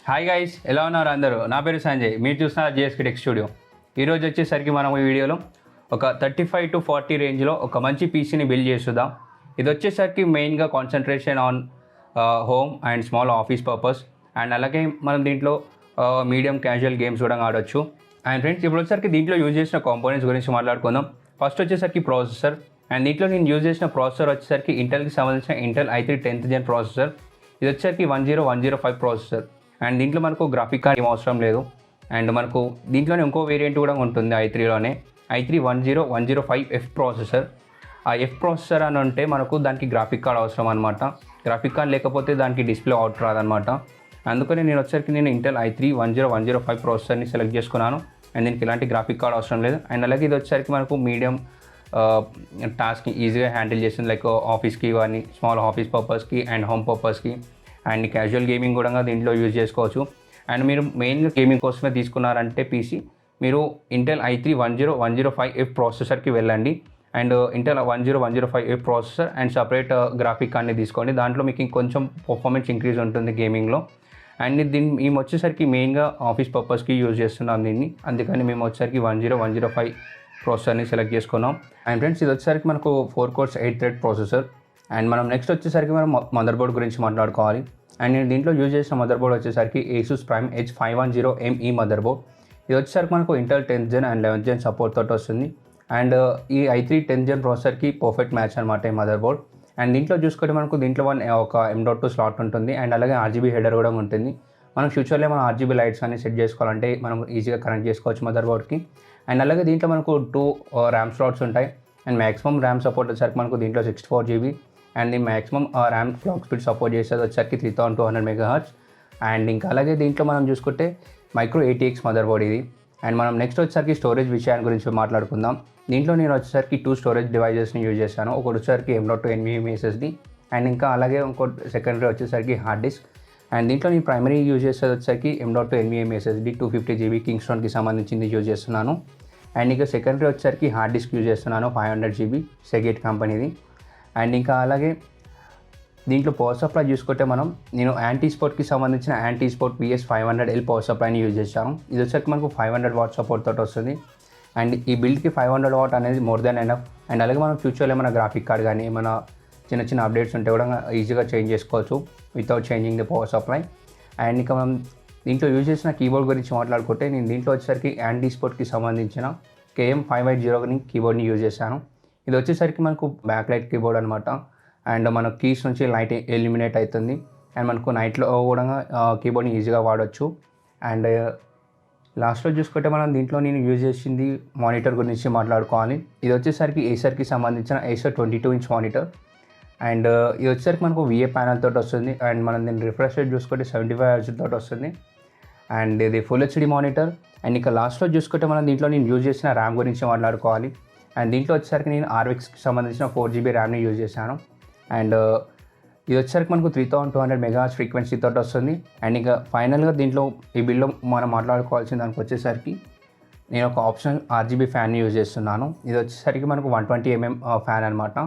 Hi guys, ఎలా ఉన్నారు అందరూ? నా పేరు సంజయ్, మీరు చూస్తున్నారు జిఎస్కే టెక్ స్టూడియో. ఈరోజు వచ్చేసరికి మనం ఈ వీడియోలో ఒక 35 to 40 రేంజ్లో ఒక మంచి పీసీని బిల్డ్ చేస్తుందాం. ఇది వచ్చేసరికి మెయిన్గా concentration on home and small office purpose, and అలాగే మనం దీంట్లో మీడియం క్యాజువల్ గేమ్స్ కూడా ఆడొచ్చు. అండ్ ఫ్రెండ్స్, ఇప్పుడు వచ్చేసరికి దీంట్లో యూజ్ చేసిన కాంపోనెంట్స్ గురించి మాట్లాడుకుందాం. ఫస్ట్ వచ్చేసరికి ప్రాసెసర్, అండ్ దీంట్లో నేను యూజ్ చేసిన ప్రాసెసర్ వచ్చేసరికి ఇంటెల్కి సంబంధించిన Intel i3 10th gen processor. ఇది వచ్చేసరికి 10105 ప్రాసెసర్. అండ్ దీంట్లో మనకు గ్రాఫిక్ కార్డ్ ఏం అవసరం లేదు. అండ్ మనకు దీంట్లోనే ఇంకో వేరియంట్ కూడా ఉంటుంది i3లోనే, i3 10105F ప్రాసెసర్. ఆ ఎఫ్ ప్రాసెసర్ అని ఉంటే మనకు దానికి గ్రాఫిక్ కార్డ్ అవసరం అనమాట. గ్రాఫిక్ కార్డ్ లేకపోతే దానికి డిస్ప్లే అవుట్ రాదనమాట. అందుకని నేను ఇంటెల్ i3 10105 ప్రాసెసర్ని సెలెక్ట్ చేసుకున్నాను. అండ్ దీనికి ఎలాంటి గ్రాఫిక్ కార్డ్ అవసరం లేదు. అండ్ అలాగే ఇది వచ్చేసరికి మనకు మీడియం టాస్క్ని ఈజీగా హ్యాండిల్ చేస్తుంది, లైక్ ఆఫీస్కి కానీ స్మాల్ ఆఫీస్ పర్పస్కి అండ్ హోమ్ పర్పస్కి అండ్ క్యాజువల్ గేమింగ్ కూడా దీంట్లో యూజ్ చేసుకోవచ్చు. అండ్ మీరు మెయిన్గా గేమింగ్ కోసమే తీసుకున్నారంటే పీసీ, మీరు ఇంటెల్ i3 10105F ప్రాసెసర్కి వెళ్ళండి. And Intel 10105F processor and separate graphic కార్డ్ని తీసుకోండి. దాంట్లో మీకు ఇంకొంచెం పర్ఫార్మెన్స్ ఇంక్రీజ్ ఉంటుంది గేమింగ్లో. అండ్ మేము వచ్చేసరికి మెయిన్గా ఆఫీస్ పర్పస్కి యూజ్ చేస్తున్నాం దీన్ని, అందుకని మేము వచ్చేసరికి 10105 ప్రాసెసర్ని సెలెక్ట్ చేసుకున్నాం. అండ్ ఫ్రెండ్స్, ఇది వచ్చేసరికి మనకు 4 cores 8 thread ప్రాసెసర్. అండ్ మనం నెక్స్ట్ వచ్చేసరికి మనం మదర్ బోర్డ్ గురించి మాట్లాడుకోవాలి. అండ్ నేను దీంట్లో యూజ్ చేసిన మదర్ బోర్డ్ వచ్చేసరికి Asus Prime H510ME mother board. ఇది వచ్చేసరికి మనకు Intel 10th gen and 11th gen support తోటి వస్తుంది. అండ్ ఈ i3 10th gen ప్రాసెసర్కి perfect match అనమాట ఈ మదర్ బోర్డ్. అండ్ దీంట్లో చూసుకుంటే మనకు దీంట్లో ఒక M.2 స్లాట్ ఉంటుంది. అండ్ అలాగే RGB హెడర్ కూడా ఉంటుంది. మనం ఫ్యూచర్లో మనం RGB లైట్స్ అన్ని సెట్ చేసుకోవాలంటే మనం ఈజీగా కనెక్ట్ చేసుకోవచ్చు మదర్ బోర్డ్కి. అండ్ అలాగే దీంట్లో మనకు 2 ర్యామ్ స్లాట్స్ ఉంటాయి. అండ్ మ్యాక్సిమం ర్యామ్ సపోర్ట్ వచ్చేసరికి మనకు దీంట్లో 64GB. అండ్ ఈ maximum RAM clock speed support చేసేది వచ్చేసరికి 3200 MHz. అండ్ ఇంకా అలాగే దీంట్లో మనం చూసుకుంటే మైక్రో ATX మదర్ బోర్డ్ ఇది. అండ్ మనం నెక్స్ట్ వచ్చేసరికి స్టోరేజ్ విషయాన్ని గురించి మాట్లాడుకుందాం. దీంట్లో నేను వచ్చేసరికి 2 స్టోరేజ్ డివైజెస్ని యూజ్ చేశాను. ఒకటి వచ్చేసరికి M.2 NVMe SSD అండ్ ఇంకా అలాగే ఇంకోటి సెకండరీ వచ్చేసరికి హార్డ్ డిస్క్. అండ్ దీంట్లో నేను ప్రైమరీ యూజ్ చేసేది వచ్చేసరికి M.2 NVMe SSD 250GB కింగ్స్టోన్కి సంబంధించింది యూజ్ చేస్తున్నాను. అండ్ ఇంకా సెకండరీ వచ్చేసరికి హార్డ్ డిస్క్ యూజ్ చేస్తున్నాను 500GB సెగేట్ కంపెనీది. అండ్ ఇంకా అలాగే దీంట్లో పవర్ సప్లై చూసుకుంటే నేను యాంటీ స్పోర్ట్కి సంబంధించిన యాంటీ స్పోర్ట్ VS500L పవర్ సప్లైని యూజ్ చేశాను. ఇది వచ్చేసరికి మనకు 500 వాట్ సపోర్ట్ తోటి వస్తుంది. అండ్ ఈ బిల్డ్కి 500 వాట్ అనేది మోర్ దెన్ ఎనఫ్. అండ్ అలాగే మనం ఫ్యూచర్లో ఏమైనా గ్రాఫిక్ కార్డ్ కానీ ఏమైనా చిన్న అప్డేట్స్ ఉంటే కూడా ఈజీగా చేంజ్ చేసుకోవచ్చు without changing the power supply. And ఇంకా మనం దీంట్లో యూజ్ చేసిన కీబోర్డ్ గురించి మాట్లాడుకుంటే నేను దీంట్లో వచ్చేసరికి యాంటీ స్పోర్ట్కి సంబంధించిన KM580 కీబోర్డ్ని యూజ్ చేశాను. ఇది వచ్చేసరికి మనకు బ్యాక్ లైట్ కీబోర్డ్ అనమాట. అండ్ మన కీస్ నుంచి లైట్ ఎలిమినేట్ అవుతుంది. అండ్ మనకు నైట్లో కూడా కీబోర్డ్ని ఈజీగా వాడచ్చు. అండ్ లాస్ట్లో చూసుకుంటే దీంట్లో నేను యూజ్ చేసింది మానిటర్ గురించి మాట్లాడుకోవాలి. ఇది వచ్చేసరికి ఏసర్కి సంబంధించిన Acer 22-inch మానిటర్. అండ్ ఇది వచ్చేసరికి మనకు VA ప్యానల్ తోటి వస్తుంది. అండ్ మనం దీన్ని రిఫ్రెష్ రేట్ చూసుకుంటే 75 Hz తోటి వస్తుంది. అండ్ ఇది ఫుల్ HD మానిటర్. అండ్ ఇంకా లాస్ట్లో చూసుకుంటే దీంట్లో నేను యూజ్ చేసిన ర్యామ్ గురించి మాట్లాడుకోవాలి. అండ్ దీంట్లో వచ్చేసరికి నేను RX సంబంధించిన 4GB ర్యామ్ని యూజ్ చేశాను. అండ్ ఇది వచ్చేసరికి మనకు 3200 MHz ఫ్రీక్వెన్సీ తోటి వస్తుంది. అండ్ ఇంకా ఫైనల్గా దీంట్లో ఈ బిల్లో మనం మాట్లాడుకోవాల్సిన దానికి వచ్చేసరికి నేను ఒక ఆప్షనల్ RGB ఫ్యాన్ని యూజ్ చేస్తున్నాను. ఇది వచ్చేసరికి మనకు 120mm ఫ్యాన్ అనమాట.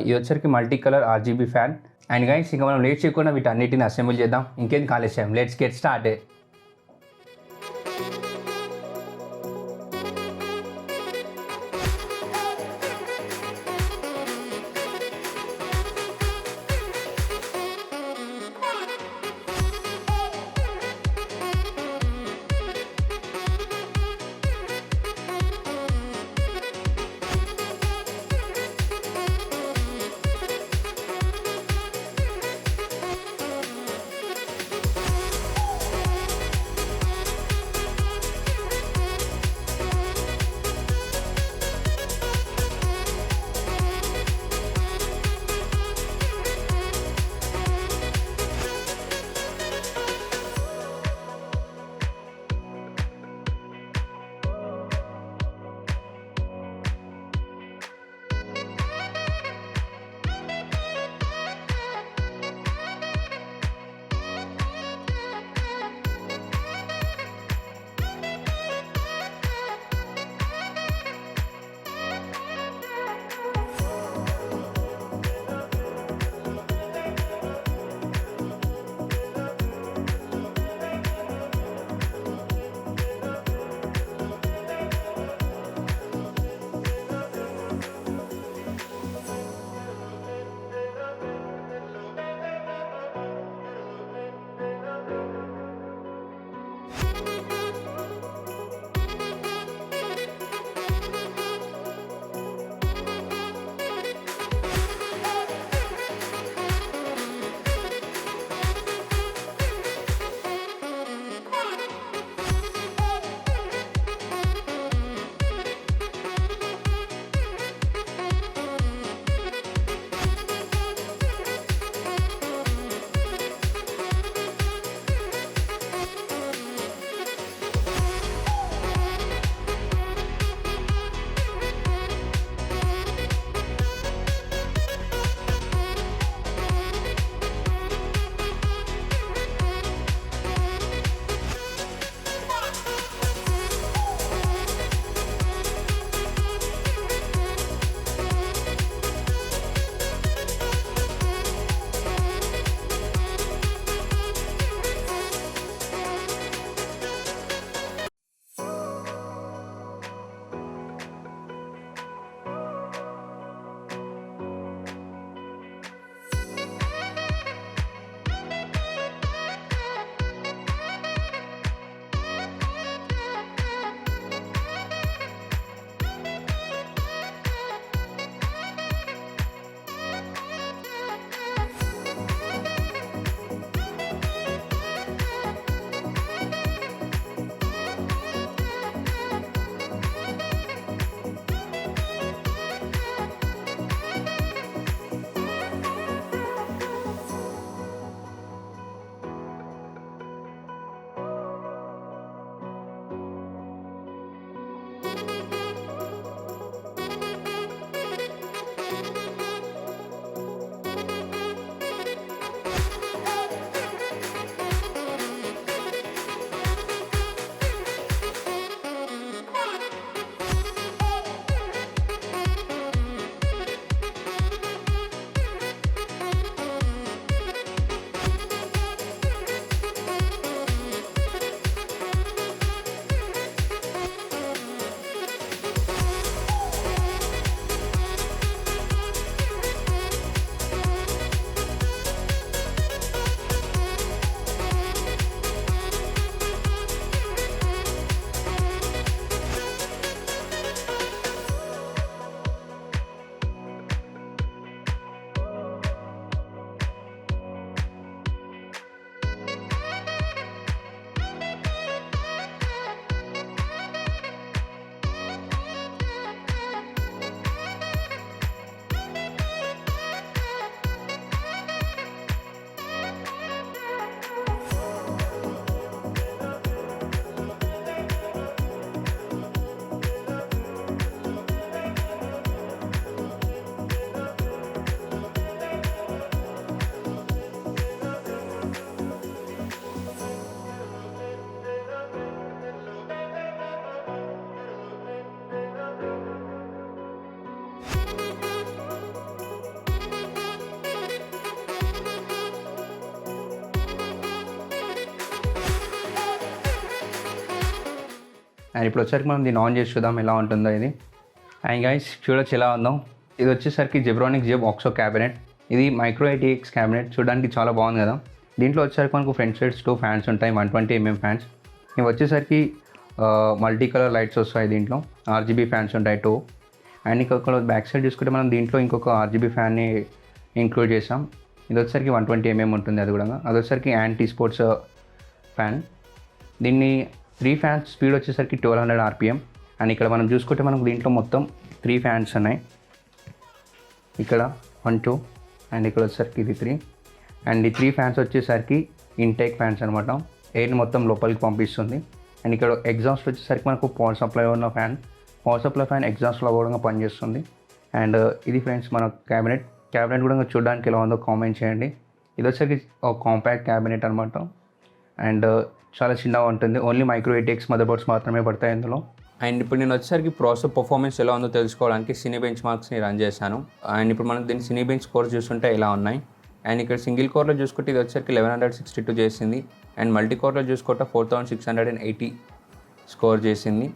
ఇది వచ్చేసరికి multi colour RGB fan. And guys, ఇంకా మనం లేట్ చేయకుండా వీటన్నిటిని అసెంబుల్ చేద్దాం. ఇంకేం కాలేసాం, లెట్స్ గెట్ స్టార్ట్. అండ్ ఇప్పుడు వచ్చేసరికి మనం దీన్ని ఆన్ చేసి చూద్దాం ఎలా ఉంటుందో ఇది. అండ్ గైస్ చూడొచ్చు ఎలా ఉందో. ఇది వచ్చేసరికి జెబ్రానిక్స్ జెబ్ ఆక్సో క్యాబినెట్. ఇది మైక్రో ATX క్యాబినెట్, చూడడానికి చాలా బాగుంది కదా. దీంట్లో వచ్చేసరికి మనకు ఫ్రంట్ సైడ్స్ 2 ఫ్యాన్స్ ఉంటాయి, 120mm ఫ్యాన్స్. ఇవి వచ్చేసరికి మల్టీ కలర్ లైట్స్ వస్తాయి. దీంట్లో RGB ఫ్యాన్స్ ఉంటాయి 2. అండ్ ఇంకొక బ్యాక్ సైడ్ చూసుకుంటే మనం దీంట్లో ఇంకొక RGB ఫ్యాన్ని ఇంక్లూడ్ చేసాం. ఇది వచ్చేసరికి 120mm ఉంటుంది. అది కూడా అది వచ్చేసరికి యాంటీ స్పోర్ట్స్ ఫ్యాన్. దీన్ని 3 ఫ్యాన్స్ స్పీడ్ వచ్చేసరికి 1200 RPM. అండ్ ఇక్కడ మనం చూసుకుంటే మనకు దీంట్లో మొత్తం 3 ఫ్యాన్స్ ఉన్నాయి. ఇక్కడ 1 2 అండ్ ఇక్కడ వచ్చేసరికి ఇది 3. అండ్ ఈ 3 ఫ్యాన్స్ వచ్చేసరికి ఇంటేక్ ఫ్యాన్స్ అనమాట, ఎయిర్ని మొత్తం లోపలికి పంపిస్తుంది. అండ్ ఇక్కడ ఎగ్జాస్ట్ వచ్చేసరికి మనకు పవర్ సప్లై ఉన్న ఫ్యాన్. పవర్ సప్లై ఫ్యాన్ ఎగ్జాస్ట్లో కూడా పనిచేస్తుంది. అండ్ ఇది ఫ్రెండ్స్ మన క్యాబినెట్ కూడా చూడడానికి ఎలా ఉందో కామెంట్ చేయండి. ఇది వచ్చేసరికి ఒక కాంపాక్ట్ క్యాబినెట్ అనమాట. అండ్ చాలా చిన్నగా ఉంటుంది. Only micro ATX mother boards మాత్రమే పడతాయి ఇందులో. అండ్ ఇప్పుడు నేను వచ్చేసరికి ప్రాసెస్ పర్ఫార్మెన్స్ ఎలా ఉందో తెలుసుకోవడానికి సినీ బెంచ్ మార్క్స్ని రన్ చేశాను. అండ్ ఇప్పుడు మనం దీన్ని సినీ బెంచ్ స్కోర్ చూస్తుంటే ఎలా ఉన్నాయి. అండ్ ఇక్కడ సింగిల్ కోర్లో చూసుకుంటే ఇది వచ్చేసరికి 1162 చేసింది. అండ్ మల్టీ కోర్లో చూసుకుంటే 4680 స్కోర్ చేసింది.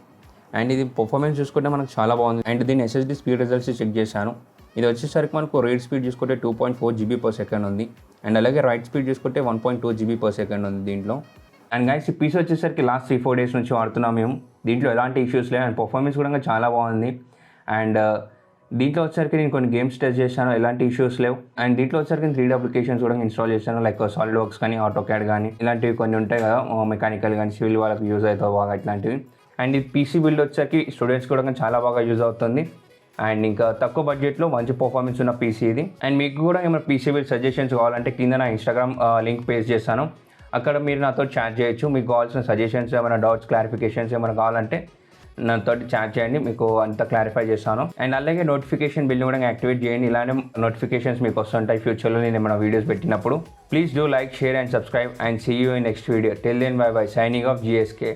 అండ్ ఇది పర్ఫార్మెన్స్ చూసుకుంటే మనకు చాలా బాగుంది. అండ్ దీని SSD స్పీడ్ రిజల్ట్స్ చెక్ చేశాను. ఇది వచ్చేసరికి మనకు రీడ్ స్పీడ్ చూసుకుంటే 2.4 GB/s ఉంది. అండ్ అలాగే రైట్ స్పీడ్ చూసుకుంటే 1.2 GB/s ఉంది దీంట్లో. అండ్ గైస్ ఈ పీస్ వచ్చేసరికి లాస్ట్ 3-4 డేస్ నుంచి వాడుతున్నాం మేము. దీంట్లో ఎలాంటి ఇష్యూస్ లేవు. అండ్ పర్ఫార్మెన్స్ కూడా చాలా బాగుంది. అండ్ దీంట్లో వచ్చేసరికి నేను కొన్ని గేమ్స్ టెస్ట్ చేశాను, ఎలాంటి ఇష్యూస్ లేవు. అండ్ దీంట్లో వచ్చేసరికి 3D అప్లికేషన్స్ కూడా ఇన్స్టాల్ చేశాను, లైక్ సాలిడ్ వర్క్స్ కానీ, AutoCAD కానీ, ఇలాంటివి కొన్ని ఉంటాయి కదా, మెకానికల్ కానీ, సివిల్ వాళ్ళకి యూజ్ అవుతాయి బాగా ఇట్లాంటివి. అండ్ ఈ PC బిల్డ్ వచ్చేసరికి స్టూడెంట్స్ కూడా చాలా బాగా యూజ్ అవుతుంది. అండ్ ఇంకా తక్కువ బడ్జెట్లో మంచి పర్ఫార్మెన్స్ ఉన్న PC ఇది. అండ్ మీకు కూడా ఏమైనా PC బిల్డ్ సజెషన్స్ కావాలంటే కింద నా Instagram లింక్ పేస్ట్ చేస్తాను, అక్కడ మీరు నాతో చాట్ చేయొచ్చు. మీకు కావాల్సిన సజెషన్స్, ఏమైనా డౌట్స్, క్లారిఫికేషన్స్ ఏమైనా కావాలంటే నాతో చాట్ చేయండి, మీకు అంతా క్లారిఫై చేస్తాను. అండ్ అలాగే నోటిఫికేషన్ బిల్ని కూడా యాక్టివేట్ చేయండి. ఇలాంటి నోటిఫికేషన్స్ మీకు వస్తుంటాయి ఫ్యూచర్లో నేను ఏమైనా వీడియోస్ పెట్టినప్పుడు. Please do like, share and subscribe and see you in next video. Till then bye bye, signing off GSK.